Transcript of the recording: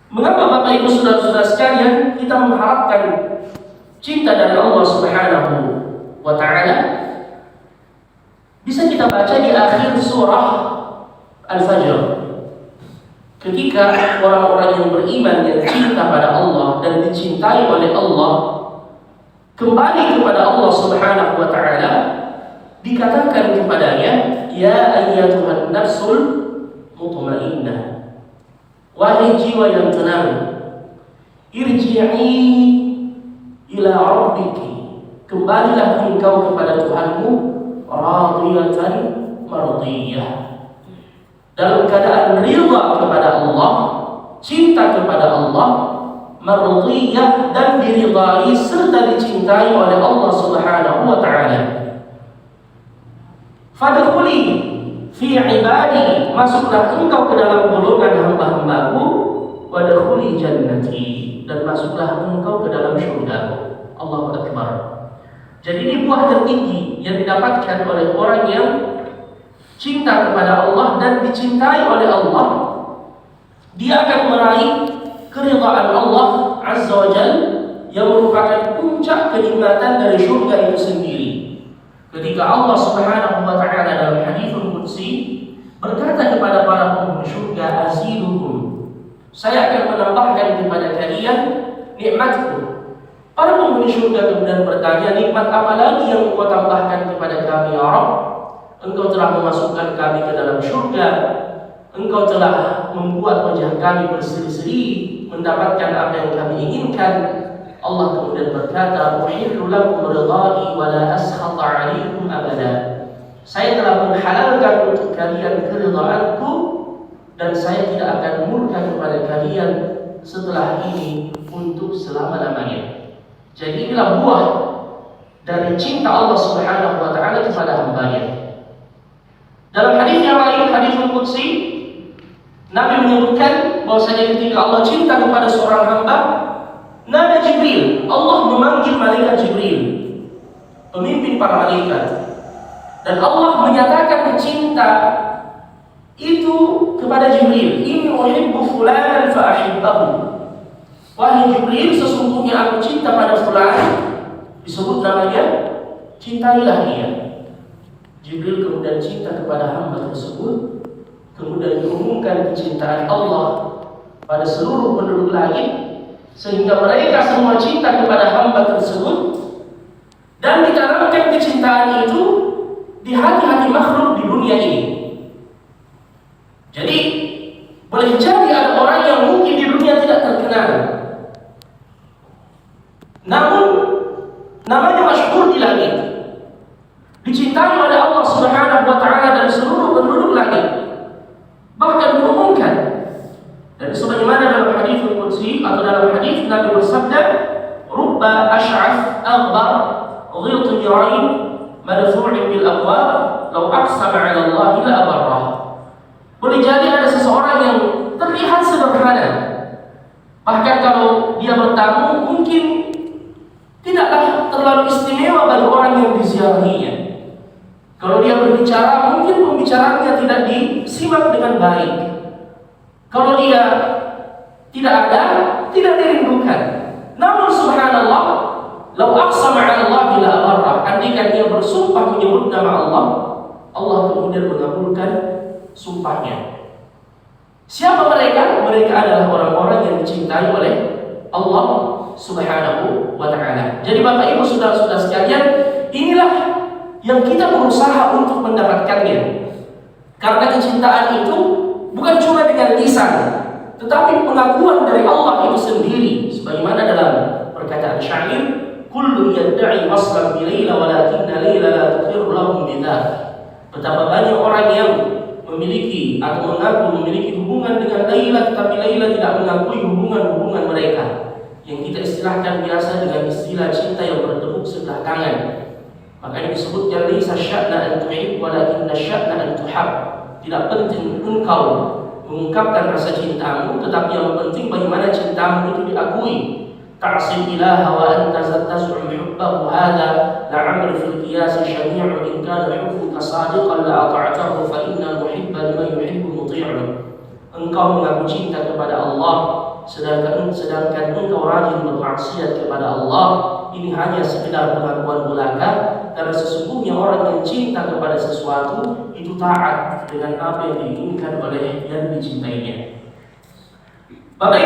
Mengapa Bapak Ibu Saudara-saudara sekalian kita mengharapkan cinta dari Allah Subhanahu wa Ta'ala? Bisa kita baca di akhir surah Al-Fajr. Ketika orang-orang yang beriman yang cinta pada Allah dan dicintai oleh Allah kembali kepada Allah Subhanahu wa Ta'ala, dikatakan kepadanya, ya ayyatuhan nafsul mutmainnah, wahai jiwa yang tenang, irji'i ila rabbiki, kembalilah engkau kepada Tuhanmu, radiyatan mardiyah, dalam keadaan ridha kepada Allah, cinta kepada Allah, mardiyah, dan diridai serta dicintai oleh Allah Subhanahu wa Ta'ala. Fadkhuli fi ibadi, masuklah engkau ke dalam golongan hamba-hambaku, wadkhuli jannati, dan masuklah engkau ke dalam syurgaku. Allahu Akbar. Jadi ini buah tertinggi yang didapatkan oleh orang yang cinta kepada Allah dan dicintai oleh Allah. Dia akan meraih keridhaan Allah Azza wa Jalla yang merupakan puncak kenikmatan dari syurga itu sendiri. Ketika Allah Subhanahu wa Ta'ala dalam haditsul qudsi berkata kepada para penghuni syurga, azidukum, saya akan menambahkan kepada kalian nikmatku. Para penghuni syurga kemudian bertanya, nikmat apa lagi yang engkau tambahkan kepada kami ya Rabb? Engkau telah memasukkan kami ke dalam syurga, engkau telah membuat wajah kami berseri-seri mendapatkan apa yang kami inginkan. Allah kemudian berkata, uhillu lakum ridai wa la askhata 'alaikum abada. Saya telah menghalalkan untuk kalian keridhaanku dan saya tidak akan murka kepada kalian setelah ini untuk selama-lamanya. Jadi inilah buah dari cinta Allah Subhanahu wa Ta'ala kepada hambanya. Dalam hadis yang lain, haditsul qudsi, Nabi menyebutkan bahwasanya ketika Allah cinta kepada seorang hamba, nada Jibril, Allah memanggil malaikat Jibril, pemimpin para malaikat, dan Allah menyatakan cinta itu kepada Jibril, inni uhibbu fulanan fa ahibbahu. Wahai Jibril, sesungguhnya aku cinta pada fulan, disebut namanya, cintailah dia. Jibril kemudian cinta kepada hamba tersebut, kemudian diumumkan kecintaan Allah pada seluruh penduduk langit, sehingga mereka semua cinta kepada hamba tersebut, dan ditanamkan kecintaan itu di hati-hati makhluk di dunia ini. Jadi boleh jadi ada orang yang mungkin di dunia tidak terkenal, namun namanya masyhur di langit, dicintai oleh Allah Subhanahu wa Ta'ala dan seluruh penduduk langit. Bahkan diumumkan, dan sebagaimana dalam haditsul qudsi atau dalam hadis Nabi bersabda, rubba ash'af aghbar ghiltu jirain madfu'in bil abwab law aqsama 'ala Allah la abarrah. Boleh jadi ada seseorang yang terlihat sederhana, bahkan kalau dia bertamu mungkin tidaklah terlalu istimewa bagi orang yang diziarahinya. Kalau dia berbicara, mungkin pembicaraannya tidak disimak dengan baik. Kalau dia tidak ada, tidak dirindukan. Namun subhanallah, lau aqsama 'ala Allah la abarrah, andaikan dia bersumpah menyebut nama Allah, Allah kemudian mengabulkan sumpahnya. Siapa mereka? Mereka adalah orang-orang yang dicintai oleh Allah Subhanahu wa Ta'ala. Jadi Bapak Ibu Saudara-saudara sekalian, inilah yang kita berusaha untuk mendapatkannya. Karena kecintaan itu bukan cuma dengan lisan, tetapi pengakuan dari Allah itu sendiri. Sebagaimana dalam perkataan syair, kullu yadda'i waslan bi Laila walakinna Laila la tuqirru lahum bidzak. Betapa banyak orang yang memiliki atau mengaku memiliki hubungan dengan Laila, tetapi Laila tidak mengakui hubungan-hubungan mereka, yang kita istilahkan biasa dengan istilah cinta yang bertepuk sebelah tangan. Makanya disebutnya laisa sya'na an tuhib walakinna sya'na an tuhab. Tidak penting engkau mengungkapkan rasa cintamu, tetapi yang penting bagaimana cintamu itu diakui. Ta'sil ilaha wa anta taz'um hubbahu hadha la'amri fil qiyas syami'u in kana hubbuka sadiqan la ata'tahu fa innal muhibba liman yuhibbu muti'u. Engkau mengaku cinta kepada Allah, sedangkan engkau rajin bermaksiat kepada Allah, ini hanya sekedar pengakuan belaka, karena sesungguhnya orang yang cinta kepada sesuatu itu taat dengan apa yang diinginkan oleh yang dicintainya. Bapak Ibu